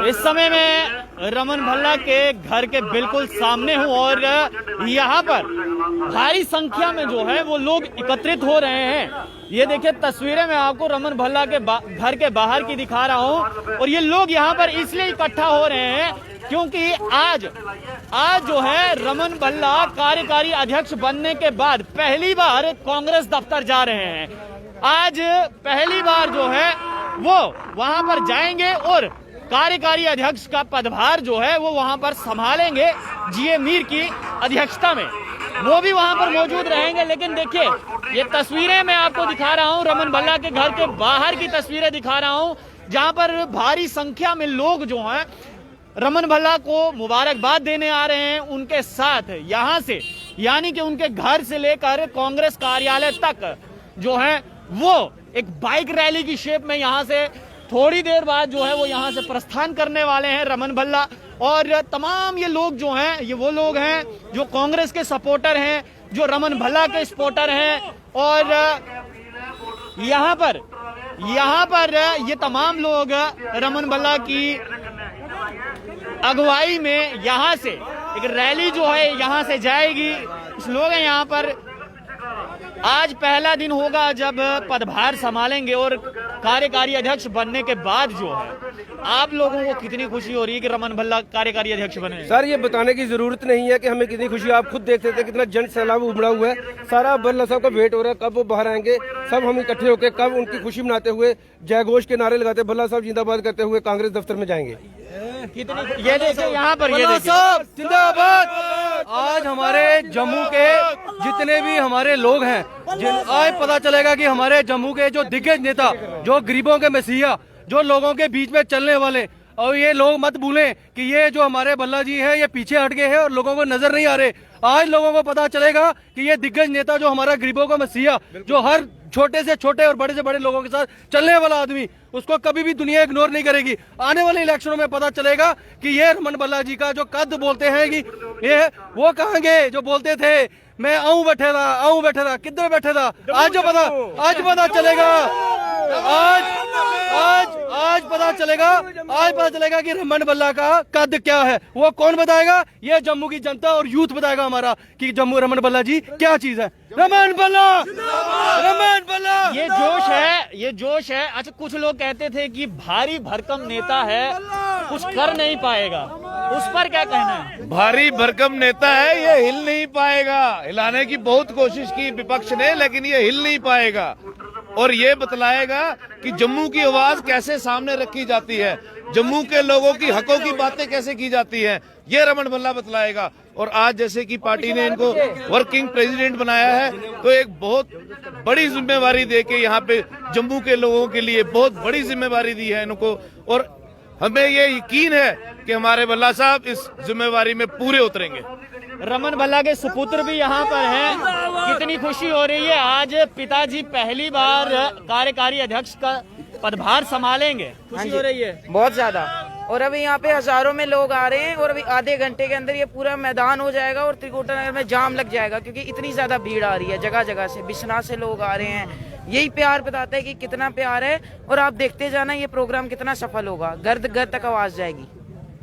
इस समय मैं रमन भल्ला के घर के बिल्कुल सामने हूं और यहाँ पर भारी संख्या में जो है वो लोग एकत्रित हो रहे हैं। ये देखिए तस्वीरें मैं आपको रमन भल्ला के घर के बाहर की दिखा रहा हूं और ये लोग यहाँ पर इसलिए इकट्ठा हो रहे हैं क्योंकि आज जो है रमन भल्ला कार्यकारी अध्यक्ष बनने के बाद पहली बार कांग्रेस दफ्तर जा रहे हैं। आज पहली बार जो है वो वहां पर जाएंगे और कार्यकारी अध्यक्ष का पदभार जो है वो वहां पर संभालेंगे। जीए मीर की अध्यक्षता में वो भी वहां पर मौजूद रहेंगे। लेकिन देखिए ये तस्वीरें मैं आपको दिखा रहा हूं, रमन भल्ला के घर के बाहर की तस्वीरें दिखा रहा हूं, जहां पर भारी संख्या में लोग जो हैं रमन भल्ला को मुबारकबाद देने आ रहे हैं। उनके साथ यहाँ से यानी कि उनके घर से लेकर कांग्रेस कार्यालय तक जो है वो एक बाइक रैली की शेप में यहाँ से थोड़ी देर बाद जो है वो यहाँ से प्रस्थान करने वाले हैं रमन भल्ला। और तमाम ये लोग जो हैं ये वो लोग हैं जो कांग्रेस के सपोर्टर हैं, जो रमन भल्ला के सपोर्टर हैं। और यहाँ पर ये तमाम लोग रमन भल्ला की अगुवाई में यहाँ से एक रैली जो है यहाँ से जाएगी। कुछ लोग हैं यहाँ पर। आज पहला दिन होगा जब पदभार संभालेंगे और कार्यकारी अध्यक्ष बनने के बाद जो है आप लोगों को कितनी खुशी हो रही है कि रमन भल्ला कार्यकारी अध्यक्ष बने? सर ये बताने की जरूरत नहीं है कि हमें कितनी खुशी, आप खुद देखते थे कितना जन सैलाब उमड़ा हुआ है। सारा भल्ला साहब का वेट हो रहा है कब वो बाहर आएंगे, सब हम इकट्ठे होकर कब उनकी खुशी मनाते हुए जय घोष के नारे लगाते भल्ला साहब जिंदाबाद करते हुए कांग्रेस दफ्तर में जाएंगे। ये देखिए यहाँ पर ये साहब जिंदाबाद। आज हमारे जम्मू के जितने भी हमारे लोग हैं आज पता चलेगा कि हमारे जम्मू के जो दिग्गज नेता, जो गरीबों के मसीहा, जो लोगों के बीच में चलने वाले, और ये लोग मत भूलें कि ये जो हमारे भल्ला जी हैं ये पीछे हट गए हैं और लोगों को नजर नहीं आ रहे। आज लोगों को पता चलेगा कि ये दिग्गज नेता जो हमारा गरीबों का मसीहा, जो हर छोटे से छोटे और बड़े से बड़े लोगों के साथ चलने वाला आदमी, उसको कभी भी दुनिया इग्नोर नहीं करेगी। आने वाले इलेक्शनों में पता चलेगा कि ये रमन भल्ला जी का जो कद बोलते हैं कि ये वो कहेंगे जो बोलते थे मैं आऊं बैठे था किधर बैठे था, आज पता चलेगा। आज पता चलेगा कि रमन भल्ला का कद क्या है। वो कौन बताएगा? ये जम्मू की जनता और यूथ बताएगा हमारा कि जम्मू रमन भल्ला जी क्या चीज है। रमन भल्ला ये जोश है। अच्छा कुछ लोग कहते थे कि भारी भरकम नेता है, कुछ कर नहीं पाएगा, उस पर क्या कहना है? भारी भरकम नेता है, ये हिल नहीं पाएगा। हिलाने की बहुत कोशिश की विपक्ष ने, लेकिन ये हिल नहीं पाएगा। और ये बतलाएगा कि जम्मू की आवाज कैसे सामने रखी जाती है, जम्मू के लोगों की हकों की बातें कैसे की जाती हैं, ये रमन भल्ला बतलाएगा। और आज जैसे कि पार्टी ने इनको वर्किंग प्रेसिडेंट बनाया है तो एक बहुत बड़ी जिम्मेवारी देके यहाँ पे जम्मू के लोगों के लिए बहुत बड़ी जिम्मेवारी दी है इनको। और हमें ये यकीन है कि हमारे भल्ला साहब इस जिम्मेवारी में पूरे उतरेंगे। रमन भल्ला के सुपुत्र भी यहाँ पर हैं, कितनी खुशी हो रही है। आज पिताजी पहली बार कार्यकारी अध्यक्ष का पदभार संभालेंगे, खुशी हो रही है बहुत ज्यादा। और अभी यहाँ पे हजारों में लोग आ रहे हैं और अभी आधे घंटे के अंदर ये पूरा मैदान हो जाएगा और त्रिकुटा नगर में जाम लग जाएगा क्योंकि इतनी ज्यादा भीड़ आ रही है। जगह जगह से बिश्नाह से लोग आ रहे हैं। यही प्यार बताता है कि कितना प्यार है। और आप देखते जाना ये प्रोग्राम कितना सफल होगा, घर घर तक आवाज जाएगी।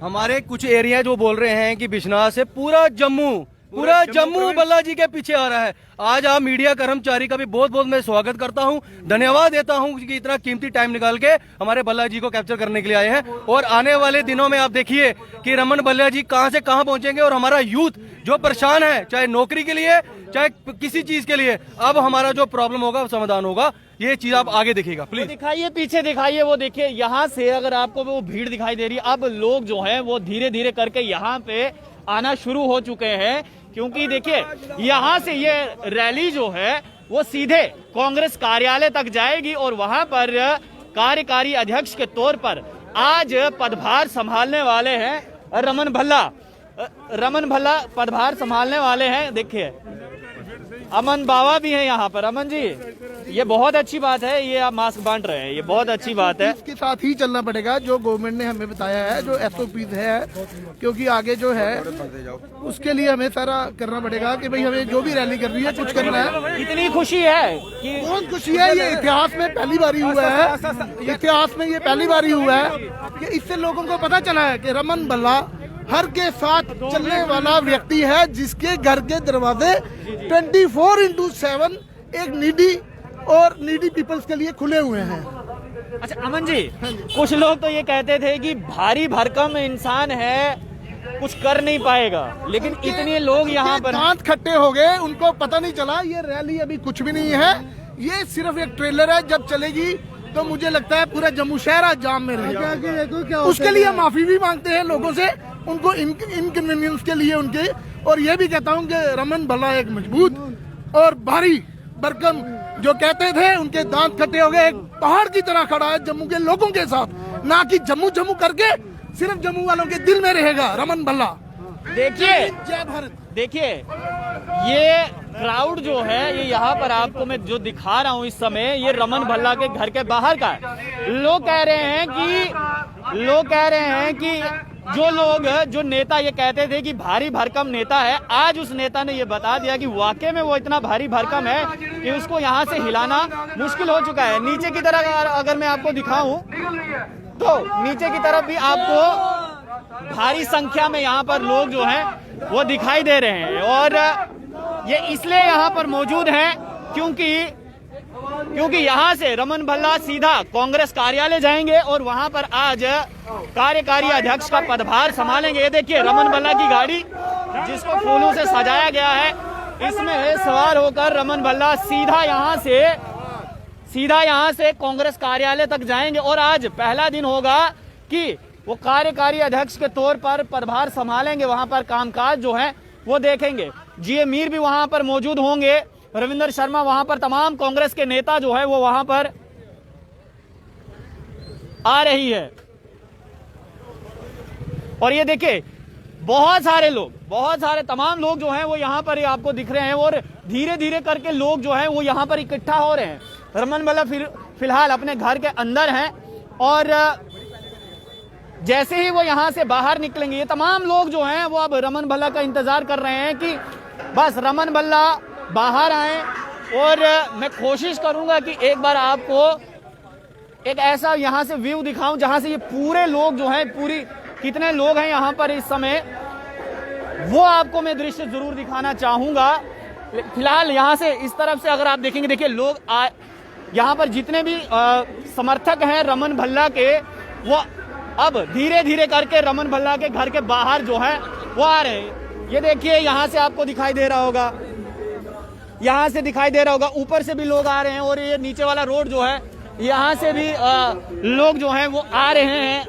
हमारे कुछ एरिया जो बोल रहे हैं कि बिश्नाह से पूरा जम्मू भल्ला जी के पीछे आ रहा है। आज आप मीडिया कर्मचारी का भी बहुत बहुत मैं स्वागत करता हूं, धन्यवाद देता हूं कि इतना कीमती टाइम निकाल के हमारे भल्ला जी को कैप्चर करने के लिए आए हैं। और आने वाले दिनों में आप देखिए कि रमन भल्ला जी कहां से कहां पहुंचेंगे और हमारा यूथ जो परेशान है, चाहे नौकरी के लिए चाहे किसी चीज के लिए, अब हमारा जो प्रॉब्लम होगा समाधान होगा। ये चीज आप आगे देखिएगा प्लीज। दिखाइए, पीछे दिखाइए, वो देखिए यहाँ से अगर आपको वो भीड़ दिखाई दे रही है। अब लोग जो है वो धीरे धीरे करके यहाँ पे आना शुरू हो चुके हैं क्योंकि देखिए यहाँ से ये रैली जो है वो सीधे कांग्रेस कार्यालय तक जाएगी और वहां पर कार्यकारी अध्यक्ष के तौर पर आज पदभार संभालने वाले हैं रमन भल्ला पदभार संभालने वाले हैं। देखिए अमन बाबा भी हैं यहाँ पर। अमन जी ये बहुत अच्छी बात है, ये आप मास्क बांट रहे हैं, ये बहुत अच्छी बात है। इसके साथ ही चलना पड़ेगा जो गवर्नमेंट ने हमें बताया है, जो SOPs है, क्योंकि आगे जो है उसके लिए हमें सारा करना पड़ेगा कि भाई हमें जो भी रैली करनी है कुछ करना है। इतनी खुशी है कि बहुत खुशी है, ये इतिहास में पहली बार ही हुआ है, इतिहास में ये पहली बार ही हुआ है कि इससे लोगों को पता चला है कि रमन भल्ला हर के साथ चलने वाला व्यक्ति है, जिसके घर के दरवाजे 24/7 एक नीडी पीपल्स के लिए खुले हुए हैं। अच्छा अमन जी, कुछ लोग तो ये कहते थे कि भारी भरकम इंसान है, कुछ कर नहीं पाएगा, लेकिन इतने लोग यहाँ पर दांत खट्टे हो गए, उनको पता नहीं चला ये रैली अभी कुछ भी नहीं है, ये सिर्फ एक ट्रेलर है। जब चलेगी तो मुझे लगता है पूरा जम्मू शहर जाम में रहेगा। उसके लिए माफी भी मांगते हैं लोगों से, उनको इनकन्वीनियंस के लिए उनके। और ये भी कहता हूँ कि रमन भल्ला एक मजबूत और भारी भरकम, जो कहते थे उनके दांत खट्टे हो गए, एक पहाड़ की तरह खड़ा है जम्मू के लोगों के साथ, ना कि जम्मू करके सिर्फ जम्मू वालों के दिल में रहेगा रमन भल्ला। देखिए जय भारत। देखिए ये क्राउड जो है, ये यहाँ पर आपको मैं जो दिखा रहा हूँ इस समय, ये रमन भल्ला के घर के बाहर का है। लोग कह रहे हैं कि जो नेता ये कहते थे कि भारी भरकम नेता है, आज उस नेता ने ये बता दिया कि वाकई में वो इतना भारी भरकम है कि उसको यहाँ से हिलाना मुश्किल हो चुका है। नीचे की तरफ अगर मैं आपको दिखाऊं तो नीचे की तरफ भी आपको भारी संख्या में यहाँ पर लोग जो हैं वो दिखाई दे रहे हैं, और ये इसलिए यहाँ पर मौजूद हैं क्योंकि यहाँ से रमन भल्ला सीधा कांग्रेस कार्यालय जाएंगे और वहाँ पर आज कार्यकारी अध्यक्ष का पदभार संभालेंगे। ये देखिए रमन भल्ला की गाड़ी, जिसको फूलों से सजाया गया है, इसमें सवार होकर रमन भल्ला सीधा यहाँ से कांग्रेस कार्यालय तक जाएंगे। और आज पहला दिन होगा कि वो कार्यकारी अध्यक्ष के तौर पर पदभार संभालेंगे, वहां पर कामकाज जो है वो देखेंगे। जीए मीर भी वहां पर मौजूद होंगे, रविंदर शर्मा वहां पर, तमाम कांग्रेस के नेता जो है वो वहां पर आ रही है। और ये देखिए बहुत सारे तमाम लोग जो हैं वो यहाँ पर आपको दिख रहे हैं, और धीरे धीरे करके लोग जो हैं वो यहाँ पर इकट्ठा हो रहे हैं। रमन भल्ला फिलहाल अपने घर के अंदर हैं, और जैसे ही वो यहाँ से बाहर निकलेंगे, ये तमाम लोग जो हैं वो अब रमन भल्ला का इंतजार कर रहे हैं कि बस रमन भल्ला बाहर आए। और मैं कोशिश करूंगा कि एक बार आपको एक ऐसा यहाँ से व्यू दिखाऊं जहाँ से ये पूरे लोग जो हैं, कितने लोग हैं यहाँ पर इस समय, वो आपको मैं दृश्य जरूर दिखाना चाहूंगा। फिलहाल यहाँ से इस तरफ से अगर आप देखेंगे, देखिए लोग यहाँ पर जितने भी समर्थक हैं रमन भल्ला के, वो अब धीरे धीरे करके रमन भल्ला के घर के बाहर जो है वो आ रहे हैं। ये देखिए यहाँ से आपको दिखाई दे रहा होगा, यहाँ से दिखाई दे रहा होगा, ऊपर से भी लोग आ रहे हैं, और ये नीचे वाला रोड जो है यहाँ से भी लोग जो हैं वो आ रहे हैं,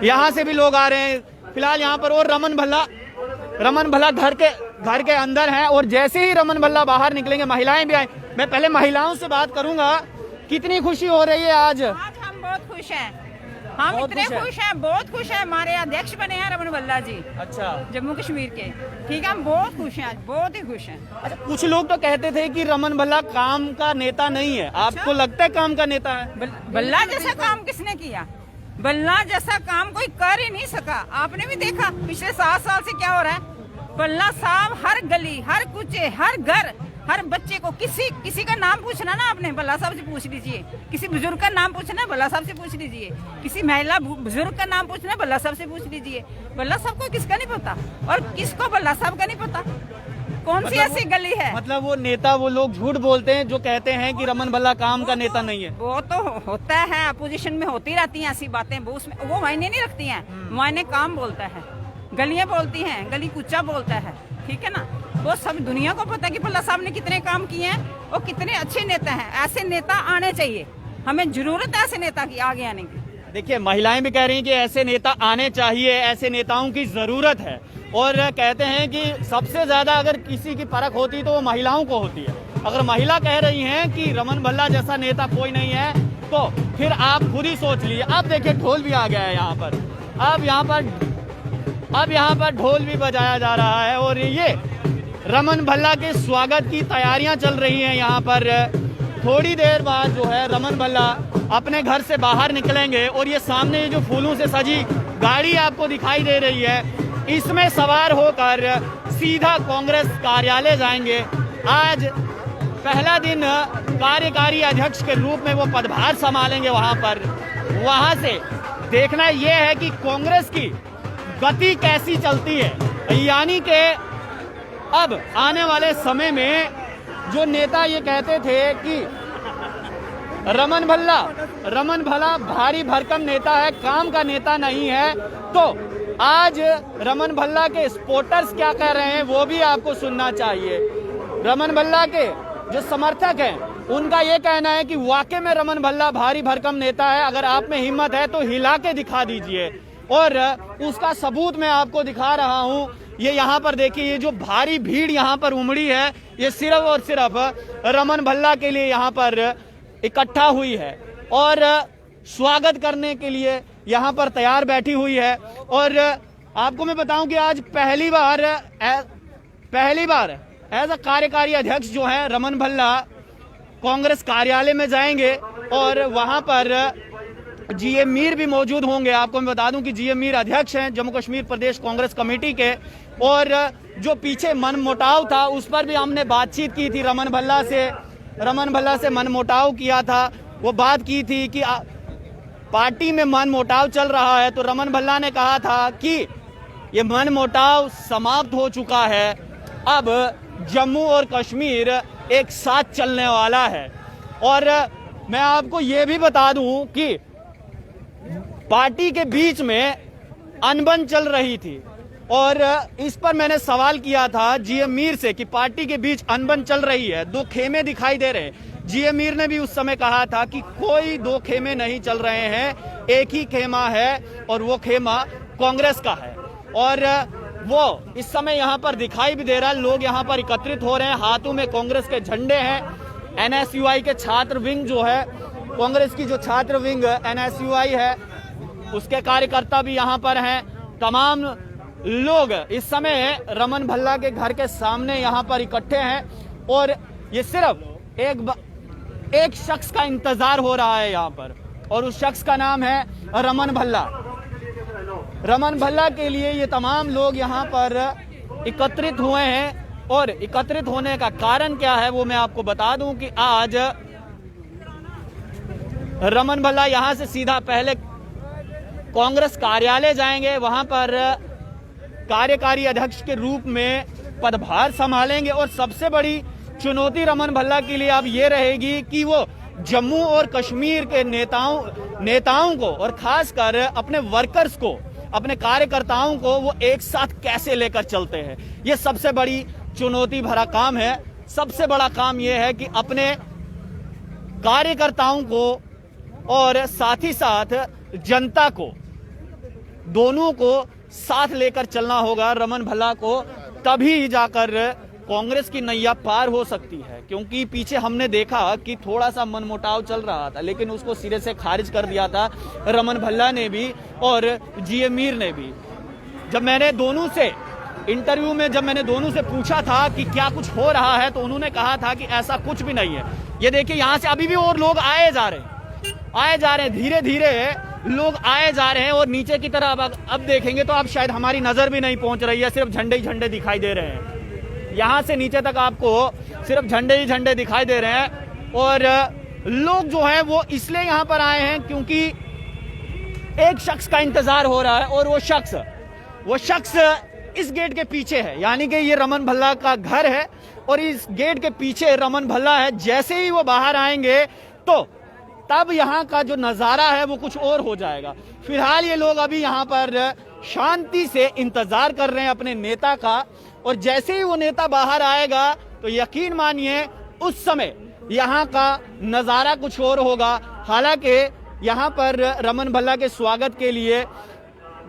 यहाँ से भी लोग आ रहे हैं फिलहाल यहाँ पर। और रमन भल्ला घर के अंदर है, और जैसे ही रमन भल्ला बाहर निकलेंगे, महिलाएं भी आए। मैं पहले महिलाओं से बात करूंगा, कितनी खुशी हो रही है आज? हम बहुत खुश हैं, हम इतने खुश हैं, बहुत खुश हैं। हमारे अध्यक्ष बने हैं रमन भल्ला जी, अच्छा, जम्मू कश्मीर के। ठीक है, हम बहुत खुश हैं आज, बहुत ही खुश हैं। अच्छा, कुछ लोग तो कहते थे कि रमन भल्ला काम का नेता नहीं है, आपको लगता है काम का नेता है? भल्ला जैसा काम किसने किया? भल्ला जैसा काम कोई कर ही नहीं सका। आपने भी देखा पिछले 7 साल से क्या हो रहा है। भल्ला साहब हर गली, हर कुचे, हर घर, हर बच्चे को, किसी का नाम पूछना ना आपने, भल्ला साहब से पूछ लीजिए। किसी बुजुर्ग का नाम पूछना, भल्ला साहब से पूछ लीजिए। किसी महिला बुजुर्ग का नाम पूछना, भल्ला साहब से पूछ लीजिए। भल्ला साहब को किसका नहीं पता, और किसको भल्ला साहब का नहीं पता? कौन सी ऐसी गली है? मतलब वो नेता, वो लोग झूठ बोलते हैं जो कहते हैं कि रमन भल्ला काम का नेता नहीं है। वो तो होता है, अपोजिशन में होती रहती हैं ऐसी बातें, वो मायने नहीं रखती हैं। मायने काम बोलता है, गलियां बोलती हैं, गली कुचा बोलता है, ठीक है ना। वो सब दुनिया को पता है कि भल्ला साहब ने कितने काम किए हैं और कितने अच्छे नेता हैं। ऐसे नेता आने चाहिए, हमें जरूरत है ऐसे नेता की आगे आने की। देखिए महिलाएं भी कह रही हैं कि ऐसे नेता आने चाहिए, ऐसे नेताओं की जरूरत है, और कहते हैं कि सबसे ज्यादा अगर किसी की परख होती तो वो महिलाओं को होती है। अगर महिला कह रही हैं कि रमन भल्ला जैसा नेता कोई नहीं है, तो फिर आप खुद ही सोच लीजिए। अब देखिए ढोल भी आ गया है यहाँ पर, अब यहाँ पर ढोल भी बजाया जा रहा है, और रमन भल्ला के स्वागत की तैयारियां चल रही हैं यहाँ पर। थोड़ी देर बाद जो है रमन भल्ला अपने घर से बाहर निकलेंगे और ये सामने जो फूलों से सजी गाड़ी आपको दिखाई दे रही है, इसमें सवार होकर सीधा कांग्रेस कार्यालय जाएंगे। आज पहला दिन कार्यकारी अध्यक्ष के रूप में वो पदभार संभालेंगे वहां पर। वहां से देखना यह है कि कांग्रेस की गति कैसी चलती है, यानी कि अब आने वाले समय में जो नेता ये कहते थे कि रमन भल्ला भारी भरकम नेता है, काम का नेता नहीं है, तो आज रमन भल्ला के सपोर्टर्स क्या कह रहे हैं वो भी आपको सुनना चाहिए। रमन भल्ला के जो समर्थक हैं उनका ये कहना है कि वाकई में रमन भल्ला भारी भरकम नेता है, अगर आप में हिम्मत है तो हिला के दिखा दीजिए। और उसका सबूत मैं आपको दिखा रहा हूं। ये यहाँ पर देखिए, ये जो भारी भीड़ यहाँ पर उमड़ी है, ये सिर्फ और सिर्फ रमन भल्ला के लिए यहाँ पर इकट्ठा हुई है और स्वागत करने के लिए यहाँ पर तैयार बैठी हुई है। और आपको मैं बताऊं कि आज पहली बार एज अ कार्यकारी अध्यक्ष जो है रमन भल्ला कांग्रेस कार्यालय में जाएंगे और वहां पर जीए मीर भी मौजूद होंगे। आपको मैं बता दूं कि जीए मीर अध्यक्ष हैं जम्मू कश्मीर प्रदेश कांग्रेस कमेटी के, और जो पीछे मनमुटाव था उस पर भी हमने बातचीत की थी रमन भल्ला से मनमुटाव किया था। वो बात की थी कि पार्टी में मनमुटाव चल रहा है, तो रमन भल्ला ने कहा था कि ये मनमुटाव समाप्त हो चुका है, अब जम्मू और कश्मीर एक साथ चलने वाला है। और मैं आपको ये भी बता दूं कि पार्टी के बीच में अनबन चल रही थी और इस पर मैंने सवाल किया था जीएम मीर से कि पार्टी के बीच अनबन चल रही है, दो खेमे दिखाई दे रहे हैं। जीएम मीर ने भी उस समय कहा था कि कोई दो खेमे नहीं चल रहे हैं, एक ही खेमा है और वो खेमा कांग्रेस का है। और वो इस समय यहाँ पर दिखाई भी दे रहा है, लोग यहाँ पर एकत्रित हो रहे हैं, हाथों में कांग्रेस के झंडे हैं। एनएसयूआई के छात्र विंग जो है, कांग्रेस की जो छात्र विंग एनएसयूआई है, उसके कार्यकर्ता भी यहाँ पर हैं। तमाम लोग इस समय रमन भल्ला के घर के सामने यहाँ पर इकट्ठे हैं और ये सिर्फ एक शख्स का इंतजार हो रहा है यहाँ पर, और उस शख्स का नाम है रमन भल्ला। रमन भल्ला के लिए ये तमाम लोग यहाँ पर एकत्रित हुए हैं और एकत्रित होने का कारण क्या है वो मैं आपको बता दूं कि आज रमन भल्ला यहाँ से सीधा पहले कांग्रेस कार्यालय जाएंगे, वहां पर कार्यकारी अध्यक्ष के रूप में पदभार संभालेंगे। और सबसे बड़ी चुनौती रमन भल्ला के लिए अब ये रहेगी कि वो जम्मू और कश्मीर के नेताओं को और खासकर अपने वर्कर्स को, अपने कार्यकर्ताओं को वो एक साथ कैसे लेकर चलते हैं, ये सबसे बड़ी चुनौती भरा काम है। सबसे बड़ा काम ये है कि अपने कार्यकर्ताओं को और साथ ही साथ जनता को, दोनों को साथ लेकर चलना होगा रमन भल्ला को, तभी जाकर कांग्रेस की नैया पार हो सकती है। क्योंकि पीछे हमने देखा कि थोड़ा सा मनमुटाव चल रहा था, लेकिन उसको सिरे से खारिज कर दिया था रमन भल्ला ने भी और जीएम मीर ने भी। जब मैंने दोनों से इंटरव्यू में पूछा था कि क्या कुछ हो रहा है, तो उन्होंने कहा था कि ऐसा कुछ भी नहीं है। ये देखिए, यहाँ से अभी भी और लोग आए जा रहे हैं, धीरे धीरे लोग आए जा रहे हैं। और नीचे की तरफ अब देखेंगे तो अब शायद हमारी नजर भी नहीं पहुंच रही है, सिर्फ झंडे ही झंडे दिखाई दे रहे हैं। यहाँ से नीचे तक आपको सिर्फ झंडे ही झंडे दिखाई दे रहे हैं। और लोग जो हैं वो इसलिए यहाँ पर आए हैं क्योंकि एक शख्स का इंतजार हो रहा है, और वो शख्स इस गेट के पीछे है, यानी कि ये रमन भल्ला का घर है और इस गेट के पीछे रमन भल्ला है। जैसे ही वो बाहर आएंगे तो तब यहाँ का जो नजारा है वो कुछ और हो जाएगा। फिलहाल ये लोग अभी यहाँ पर शांति से इंतजार कर रहे हैं अपने नेता का, और जैसे ही वो नेता बाहर आएगा तो यकीन मानिए उस समय यहाँ का नजारा कुछ और होगा। हालांकि यहाँ पर रमन भल्ला के स्वागत के लिए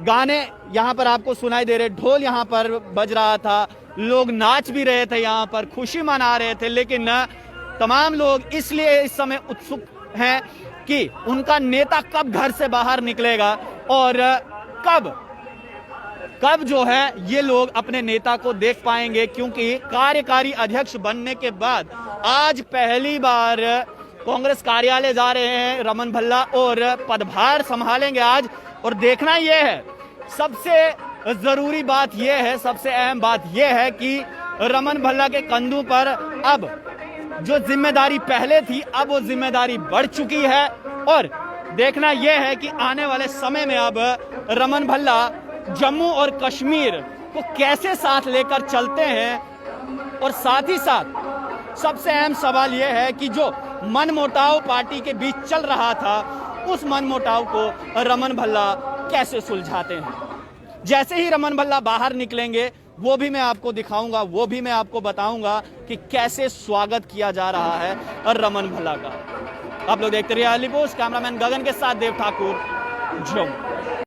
गाने यहाँ पर आपको सुनाई दे रहे, ढोल यहाँ पर बज रहा था, लोग नाच भी रहे थे, यहाँ पर खुशी मना रहे थे। लेकिन तमाम लोग इसलिए इस समय उत्सुक हैं कि उनका नेता कब घर से बाहर निकलेगा और कब कब जो है ये लोग अपने नेता को देख पाएंगे, क्योंकि कार्यकारी अध्यक्ष बनने के बाद आज पहली बार कांग्रेस कार्यालय जा रहे हैं रमन भल्ला और पदभार संभालेंगे आज। और देखना यह है, सबसे जरूरी बात यह है, सबसे अहम बात यह है कि रमन भल्ला के कंधों पर अब जो जिम्मेदारी पहले थी अब वो जिम्मेदारी बढ़ चुकी है। और देखना यह है कि आने वाले समय में अब रमन भल्ला जम्मू और कश्मीर को कैसे साथ लेकर चलते हैं। और साथ ही साथ सबसे अहम सवाल यह है कि जो मनमुटाव पार्टी के बीच चल रहा था उस मनमुटाव को रमन भल्ला कैसे सुलझाते हैं। जैसे ही रमन भल्ला बाहर निकलेंगे वो भी मैं आपको दिखाऊंगा, वो भी मैं आपको बताऊंगा कि कैसे स्वागत किया जा रहा है रमन भल्ला का। आप लोग देखते रहिए अर्ली पोस्ट। कैमरामैन गगन के साथ देव ठाकुर, जम्मू।